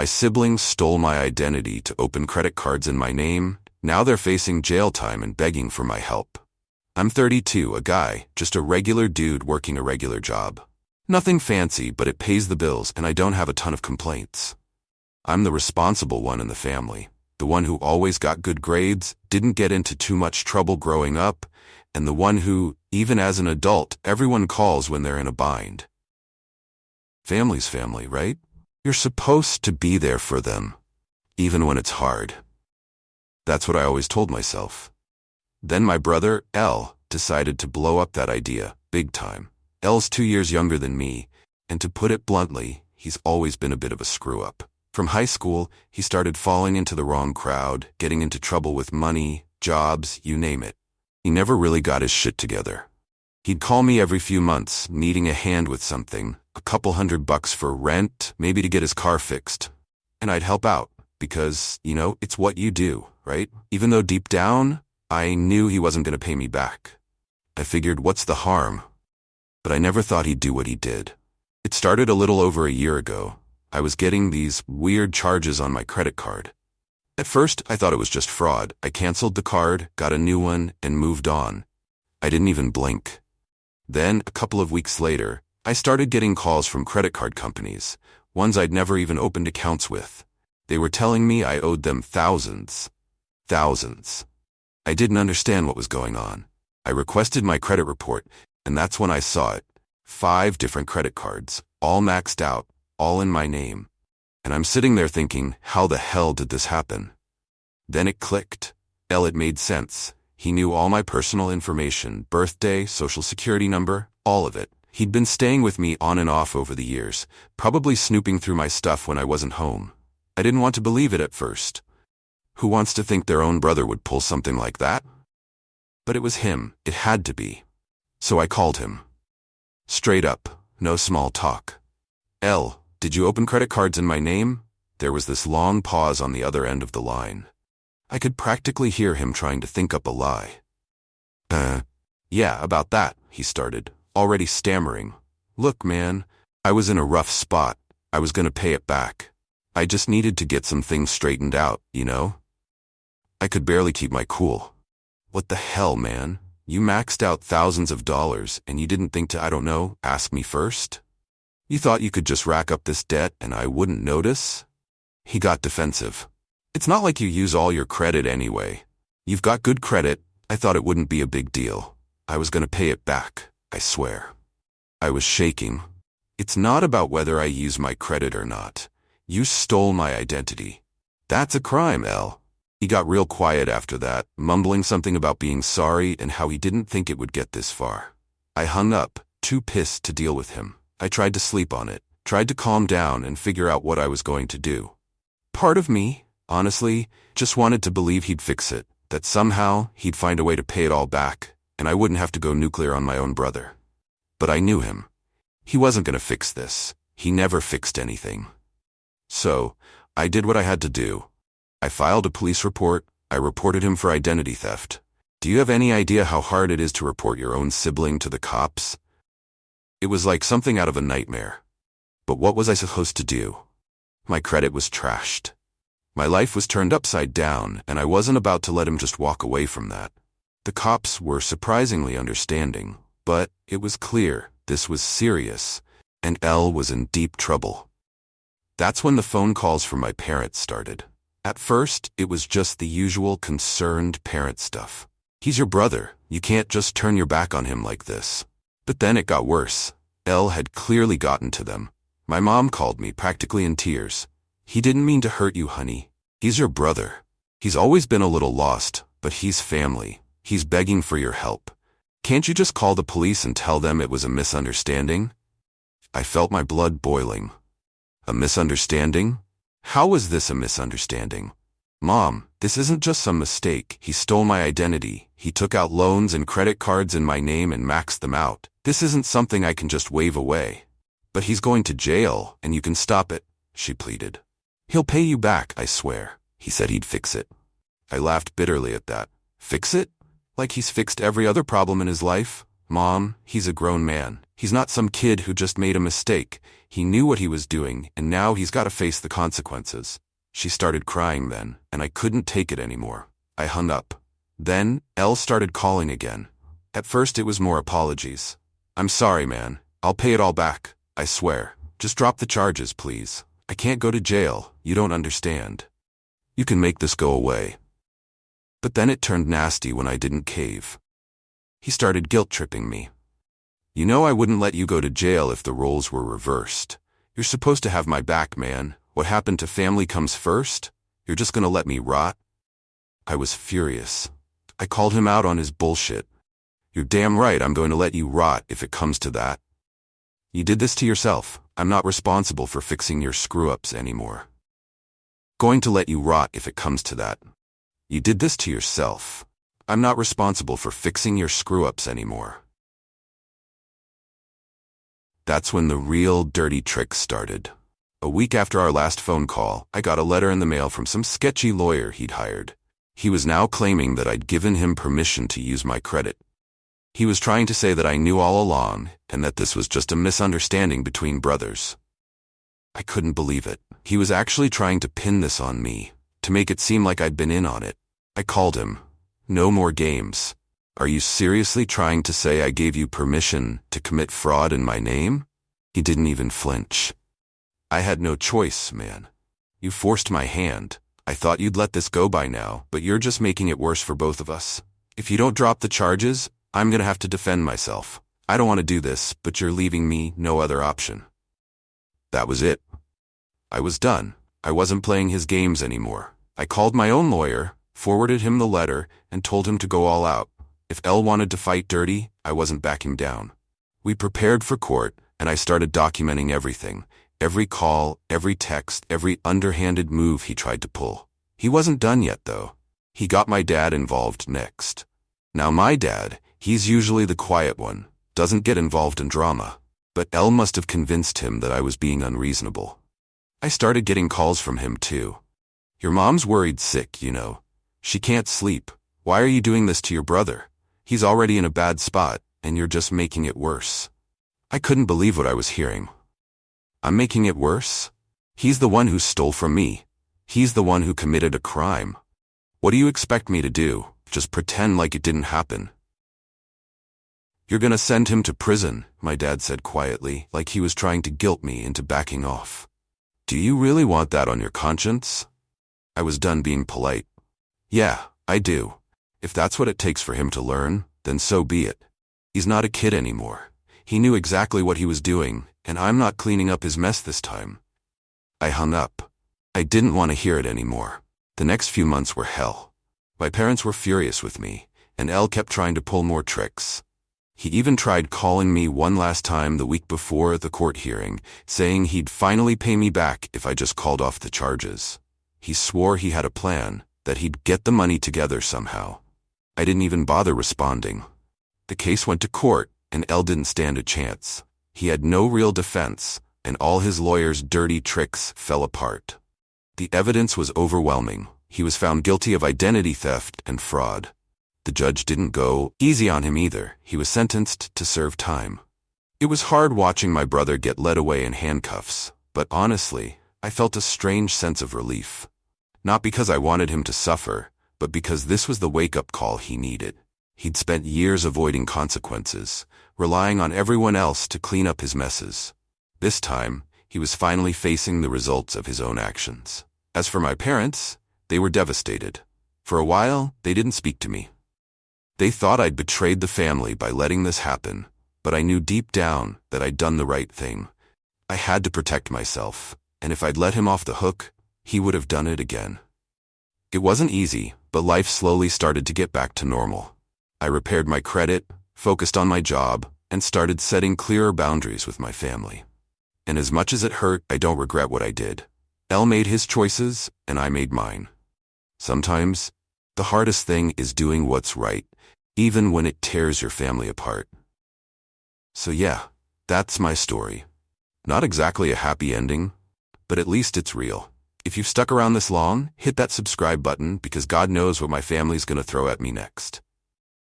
My siblings stole my identity to open credit cards in my name. Now they're facing jail time and begging for my help. I'm 32, a guy, just a regular dude working a regular job. Nothing fancy, but it pays the bills and I don't have a ton of complaints. I'm the responsible one in the family, the one who always got good grades, didn't get into too much trouble growing up, and the one who, even as an adult, everyone calls when they're in a bind. Family's family, right? You're supposed to be there for them, even when it's hard. That's what I always told myself. Then my brother, L, decided to blow up that idea, big time. L's 2 years younger than me, and to put it bluntly, he's always been a bit of a screw-up. From high school, he started falling into the wrong crowd, getting into trouble with money, jobs, you name it. He never really got his shit together. He'd call me every few months, needing a hand with something, a couple $100 for rent, maybe to get his car fixed. And I'd help out, because, it's what you do, right? Even though deep down, I knew he wasn't going to pay me back. I figured, what's the harm? But I never thought he'd do what he did. It started a little over a year ago. I was getting these weird charges on my credit card. At first, I thought it was just fraud. I canceled the card, got a new one, and moved on. I didn't even blink. Then, a couple of weeks later, I started getting calls from credit card companies, ones I'd never even opened accounts with. They were telling me I owed them thousands. Thousands. I didn't understand what was going on. I requested my credit report, and that's when I saw it. 5 different credit cards, all maxed out, all in my name. And I'm sitting there thinking, how the hell did this happen? Then it clicked. It made sense. He knew all my personal information, birthday, social security number, all of it. He'd been staying with me on and off over the years, probably snooping through my stuff when I wasn't home. I didn't want to believe it at first. Who wants to think their own brother would pull something like that? But it was him. It had to be. So I called him. Straight up, no small talk. L, did you open credit cards in my name? There was this long pause on the other end of the line. I could practically hear him trying to think up a lie. Yeah, about that, he started, already stammering. Look, man, I was in a rough spot. I was gonna pay it back. I just needed to get some things straightened out, I could barely keep my cool. What the hell, man? You maxed out thousands of dollars and you didn't think to, ask me first? You thought you could just rack up this debt and I wouldn't notice? He got defensive. It's not like you use all your credit anyway. You've got good credit. I thought it wouldn't be a big deal. I was gonna pay it back, I swear. I was shaking. It's not about whether I use my credit or not. You stole my identity. That's a crime, L. He got real quiet after that, mumbling something about being sorry and how he didn't think it would get this far. I hung up, too pissed to deal with him. I tried to sleep on it, tried to calm down and figure out what I was going to do. Part of me, honestly, just wanted to believe he'd fix it, that somehow he'd find a way to pay it all back, and I wouldn't have to go nuclear on my own brother. But I knew him. He wasn't going to fix this. He never fixed anything. So, I did what I had to do. I filed a police report. I reported him for identity theft. Do you have any idea how hard it is to report your own sibling to the cops? It was like something out of a nightmare. But what was I supposed to do? My credit was trashed. My life was turned upside down, and I wasn't about to let him just walk away from that. The cops were surprisingly understanding, but it was clear this was serious, and L was in deep trouble. That's when the phone calls from my parents started. At first, it was just the usual concerned parent stuff. He's your brother. You can't just turn your back on him like this. But then it got worse. L had clearly gotten to them. My mom called me practically in tears. He didn't mean to hurt you, honey. He's your brother. He's always been a little lost, but he's family. He's begging for your help. Can't you just call the police and tell them it was a misunderstanding? I felt my blood boiling. A misunderstanding? How was this a misunderstanding? Mom, this isn't just some mistake. He stole my identity. He took out loans and credit cards in my name and maxed them out. This isn't something I can just wave away. But he's going to jail, and you can stop it, she pleaded. He'll pay you back, I swear. He said he'd fix it. I laughed bitterly at that. Fix it? Like he's fixed every other problem in his life? "Mom, he's a grown man. He's not some kid who just made a mistake. He knew what he was doing, and now he's got to face the consequences." She started crying then, and I couldn't take it anymore. I hung up. Then, Elle started calling again. At first it was more apologies. "I'm sorry, man. I'll pay it all back. I swear. Just drop the charges, please. I can't go to jail. You don't understand. You can make this go away." But then it turned nasty when I didn't cave. He started guilt-tripping me. "You know I wouldn't let you go to jail if the roles were reversed. You're supposed to have my back, man. What happened to family comes first? You're just gonna let me rot?" I was furious. I called him out on his bullshit. "You're damn right I'm going to let you rot if it comes to that. You did this to yourself. I'm not responsible for fixing your screw-ups anymore. Going to let you rot if it comes to that. You did this to yourself. I'm not responsible for fixing your screw-ups anymore." That's when the real dirty tricks started. A week after our last phone call, I got a letter in the mail from some sketchy lawyer he'd hired. He was now claiming that I'd given him permission to use my credit. He was trying to say that I knew all along, and that this was just a misunderstanding between brothers. I couldn't believe it. He was actually trying to pin this on me, to make it seem like I'd been in on it. I called him. "No more games. Are you seriously trying to say I gave you permission to commit fraud in my name?" He didn't even flinch. "I had no choice, man. You forced my hand. I thought you'd let this go by now, but you're just making it worse for both of us. If you don't drop the charges, I'm gonna have to defend myself. I don't want to do this, but you're leaving me no other option." That was it. I was done. I wasn't playing his games anymore. I called my own lawyer, forwarded him the letter, and told him to go all out. If Elle wanted to fight dirty, I wasn't backing down. We prepared for court, and I started documenting everything. Every call, every text, every underhanded move he tried to pull. He wasn't done yet, though. He got my dad involved next. Now my dad, he's usually the quiet one, doesn't get involved in drama. But Elle must have convinced him that I was being unreasonable. I started getting calls from him, too. "Your mom's worried sick, you know. She can't sleep. Why are you doing this to your brother? He's already in a bad spot, and you're just making it worse." I couldn't believe what I was hearing. I'm making it worse? He's the one who stole from me. He's the one who committed a crime. What do you expect me to do? Just pretend like it didn't happen? "You're gonna send him to prison," my dad said quietly, like he was trying to guilt me into backing off. "Do you really want that on your conscience?" I was done being polite. "Yeah, I do. If that's what it takes for him to learn, then so be it. He's not a kid anymore. He knew exactly what he was doing, and I'm not cleaning up his mess this time." I hung up. I didn't want to hear it anymore. The next few months were hell. My parents were furious with me, and Elle kept trying to pull more tricks. He even tried calling me one last time the week before the court hearing, saying he'd finally pay me back if I just called off the charges. He swore he had a plan, that he'd get the money together somehow. I didn't even bother responding. The case went to court, and Elle didn't stand a chance. He had no real defense, and all his lawyer's dirty tricks fell apart. The evidence was overwhelming. He was found guilty of identity theft and fraud. The judge didn't go easy on him either. He was sentenced to serve time. It was hard watching my brother get led away in handcuffs, but honestly, I felt a strange sense of relief. Not because I wanted him to suffer, but because this was the wake-up call he needed. He'd spent years avoiding consequences, relying on everyone else to clean up his messes. This time, he was finally facing the results of his own actions. As for my parents, they were devastated. For a while, they didn't speak to me. They thought I'd betrayed the family by letting this happen, but I knew deep down that I'd done the right thing. I had to protect myself, and if I'd let him off the hook, he would have done it again. It wasn't easy, but life slowly started to get back to normal. I repaired my credit, focused on my job, and started setting clearer boundaries with my family. And as much as it hurt, I don't regret what I did. Elle made his choices, and I made mine. Sometimes, the hardest thing is doing what's right, even when it tears your family apart. So yeah, that's my story. Not exactly a happy ending, but at least it's real. If you've stuck around this long, hit that subscribe button because God knows what my family's gonna throw at me next.